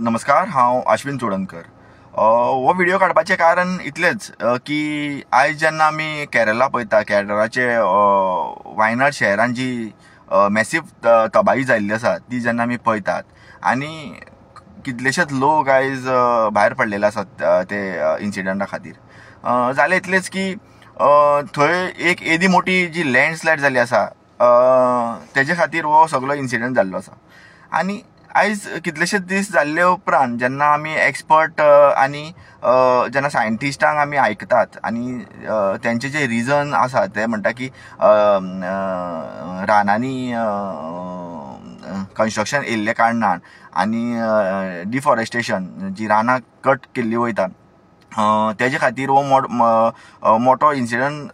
नमस्कार, हांव अश्विन चोडणकर. हो व्हिडिओ काडपाचें कारण इतलेंच की आयज जेन्ना आमी केरला पळयता, केरळाचे वायनाड शहरान जी मॅसीव तबाही जाल्ली आसा ती जेन्ना आमी पळयतात आनी कितलेशेच लोक आयज भायर पडलेले आसात ते इन्सिडंटा खातीर. जालें इतलेंच की थंय एक येदी मोठी जी लँडस्लायड जाल्ली आसा तेजे खातीर हो सगळो इन्सिडंट जाल्लो आसा. आनी आयज कितलेशेच दीस जाल्ले उपरांत जेन्ना आमी एक्सपर्ट आनी जेन्ना सायंटिस्टांक आमी आयकतात आनी तेंचे जे रिजन आसा ते म्हणटा की रानांनी कन्स्ट्रक्शन येयल्ले कारणान आनी डिफॉरेस्टेशन जी रानां कट केल्ली वयता तेजे खातीर हो मोठो इन्सिडंट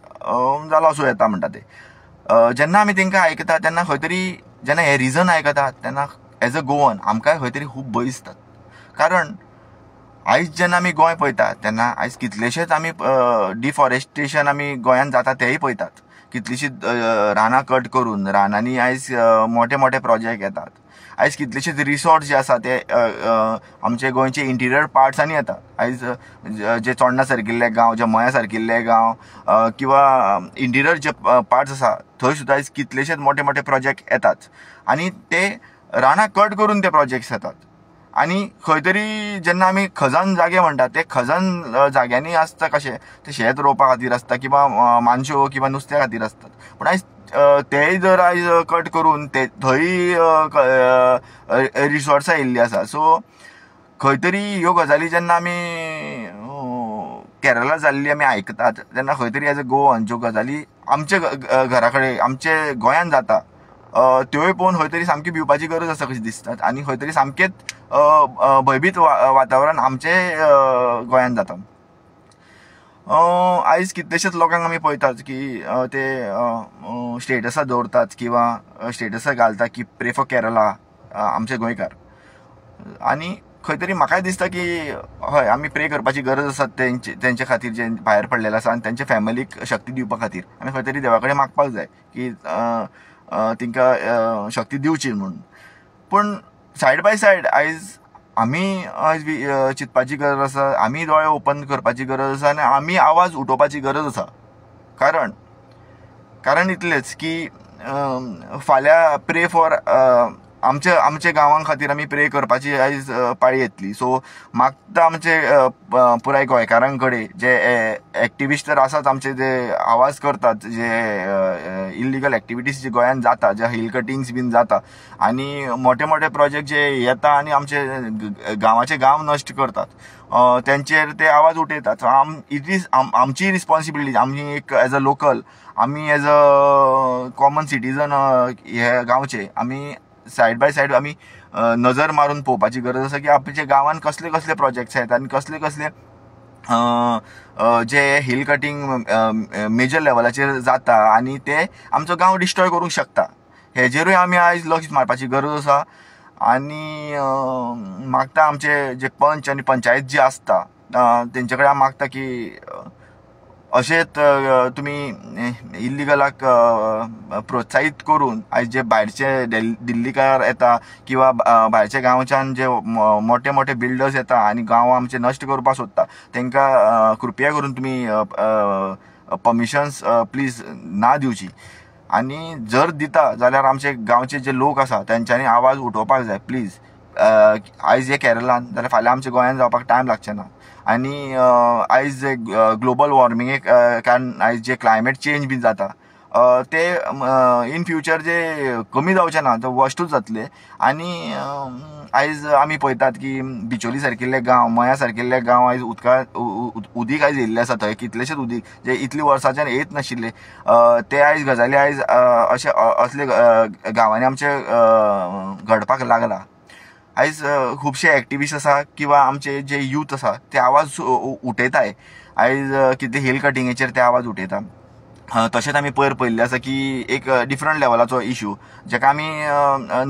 जालो आसूं येता म्हणटा ते. जेन्ना आमी तेंकां आयकता तेन्ना खंय तरी जेन्ना हे रिजन आयकतात तेन्ना एज अ गोवन आमकांय खंय तरी खूब भंय दिसतात. कारण आयज जेन्ना आमी गोंय पळयतात तेन्ना आयज कितलेशेच आमी डिफॉरेस्टेशन आमी गोंयांत जाता तेय पळयतात. कितलीशींच रानां कट करून रानांनी आयज मोठे मोठे प्रोजेक्ट येतात. आयज कितलेशेच रिसॉर्ट जे आसा ते आमचे गोंयचे इंटिरियर पार्ट्सांनी येतात. आयज जे चोडणा सारकिल्ले गांव, जे मया सारकिल्ले गांव किंवा इंटिरियर जे पार्ट्स आसा थंय सुद्दां आयज कितलेशेच मोठे मोठे प्रोजेक्ट येतात आनी ते रानां कट करून ते प्रोजेक्ट्स येतात. आनी खंय तरी जेन्ना आमी खजान जागे म्हणटात ते खजान जाग्यांनी आसता कशें ते शेत रोवपा खातीर आसता किंवा मानशो किंवा नुस्त्या खातीर आसतात. पूण आयज तेय जर आयज कट करून ते थंय रिसॉर्ट्सां येयल्लीं आसा. सो खंय तरी ह्यो गजाली जेन्ना आमी केरला जाल्ली आमी आयकतात तेन्ना खंय तरी एज अ गोवन ज्यो गजाली आमचे घरा कडेन आमचे गोंयांत जाता त्योय पळोवन खंय तरी सामकी भिवपाची गरज आसा कशी दिसतात. आनी खंय तरी सामकेंच भयभीत वातावरण आमचे गोंयांत जाता. आयज कितलेशेच लोकांक आमी पळयतात की ते स्टेटसां दवरतात किंवा स्टेटसां घालतात की प्रे फॉर केरला आमचे गोंयकार. आनी खंय तरी म्हाकाय दिसता की हय आमी प्रे करपाची गरज आसा तेंचे खातीर जे भायर पडलेले आसा आनी तेंच्या फॅमिलीक शक्ती दिवपा खातीर आमी खंय तरी देवा कडेन मागपाक जाय की तांकां शक्ती दिवची म्हणून. पूण सायड बाय सायड आयज आमी आयज चिंतपाची गरज आसा, आमी दोळे ओपन करपाची गरज आसा आनी आमी आवाज उठोवपाची गरज आसा. कारण इतलेंच की फाल्यां प्रे फॉर आमचे गांवां खातीर आमी प्रे करपाची आयज पाळी येतली. सो मागता आमचे पुराय गोंयकारां कडेन जे एक्टिविस्ट तर आसात आमचे जे आवाज करतात जे इल्लिगल एक्टिविटीज जे गोंयांत जाता, जे हिल कटिंग्स बीन जाता आनी मोठे मोठे प्रोजेक्ट जे येता आनी आमचे गांवाचे गांव नश्ट करतात तेंचेर ते आवाज उठयतात. इट इज आमची रिस्पॉन्सिबिलिटी. आमी एक एज अ लोकल, आमी एज अ कॉमन सिटीजन हे गांवचे आमी सायड बाय सायड आमी नजर मारून पळोवपाची गरज आसा की आमच्या गांवांत कसले कसले प्रोजेक्ट्स आहेत आनी कसले कसले जे हिल कटिंग मेजर लेवलाचेर जाता आनी ते आमचो गांव डिस्ट्रॉय करूंक शकता. हेजेरूय आमी आयज लक्ष मारपाची गरज आसा. आनी मागता आमचे जे पंच आनी पंचायत जी आसता तेंचे कडेन मागता की अशेंच तुमी इल्लिगलाक प्रोत्साहीत करून आयज जे भायरचे दिल्लीकार येता किंवा भायरच्या गांवच्यान जे मोठे मोठे बिल्डर्स येता आनी गांव आमचे नश्ट करपाक सोदता तांकां कृपया करून तुमी परमिशन्स प्लीज ना दिवची. आनी जर दिता जाल्यार आमचे गांवचे जे लोक आसा तेंच्यांनी आवाज उठोवपाक जाय प्लीज. आयज हे केरळान जाल्यार फाल्यां आमच्या गोंयांत जावपाक टायम लागचे ना. आनी आयज जे ग्लोबल वॉर्मिंगेक कारण आयज जे क्लायमेट चेंज बी जाता ते इन फ्युचर जे कमी जावचे ना ते वर्स्टूच जातले. आनी आयज आमी पळयतात की बिचोली सारकिल्ले गांव, मया सारकिल्ले गांव आयज उदीक आयज येयल्ले आसा. थंय कितलेशेच उदीक जे इतली वर्सांच्यान येयत नाशिल्ले ते आयज गजाली आयज अशे असले गांवांनी आमचे घडपाक लागला. आयज खुबशे एक्टिविस्ट आसा किंवा आमचे जे यूथ आसा ते आवाज उठयताय. आयज कितले हिल कटिंगेचेर ते आवाज उठयता. तशेंच आमी पयल्लें आसा की एक डिफरंट लेवलाचो इश्यू जेका आमी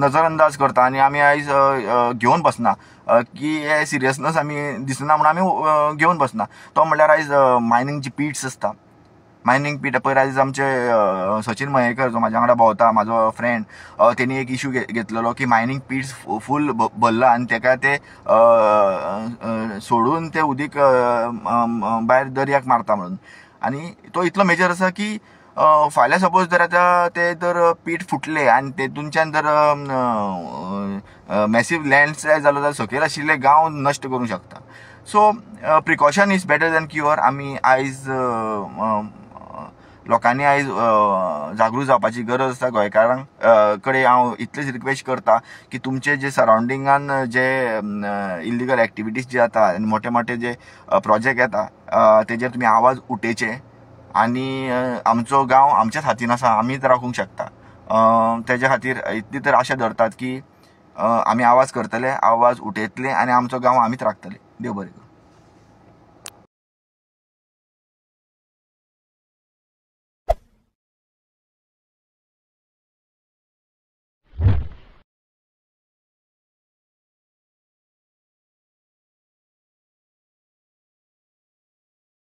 नजर अंदाज करता आनी आमी आयज घेवन बसना की हे सिरियसनस आमी दिसना म्हणून आमी घेवन बसना. तो म्हणल्यार आयज मायनींग जी पीट्स आसता मायनींग पीट पयर आयज आमचे सचिन मयेकर जो म्हाज्या वांगडा भोंवता, म्हाजो फ्रेंड, तेणी एक इशू घेतलेलो की मायनींग पीट्स फूल भरला आनी तेका ते सोडून ते उदीक भायर दर्याक मारता म्हणून. आनी तो इतलो मेजर आसा की फाल्यां सपोज जर आतां ते जर पीठ फुटले आनी तेतूनच्यान जर मॅसीव लँडस्लायड जालो जाल्यार सकयल आशिल्ले गांव नश्ट करूंक शकता. So precaution is better than cure. आमी आयज लोकांनी आयज जागृत जावपाची गरज आसा. गोंयकारांक कडेन हांव इतलेच रिक्वेस्ट करता की तुमचे जे सरावंडिंगान जे इल्लिगल एक्टिविटीज जे जाता आनी मोठे मोठे जे प्रोजेक्ट येता तेजेर तुमी आवाज उठेचे. आनी आमचो गांव आमच्याच हातीन आसा, आमीच राखूंक शकता. तेज्या खातीर इतली तर आशा धरतात की आमी आवाज करतले, आवाज उठयतले आनी आमचो गांव आमीच राखतले. देव बरें करूं.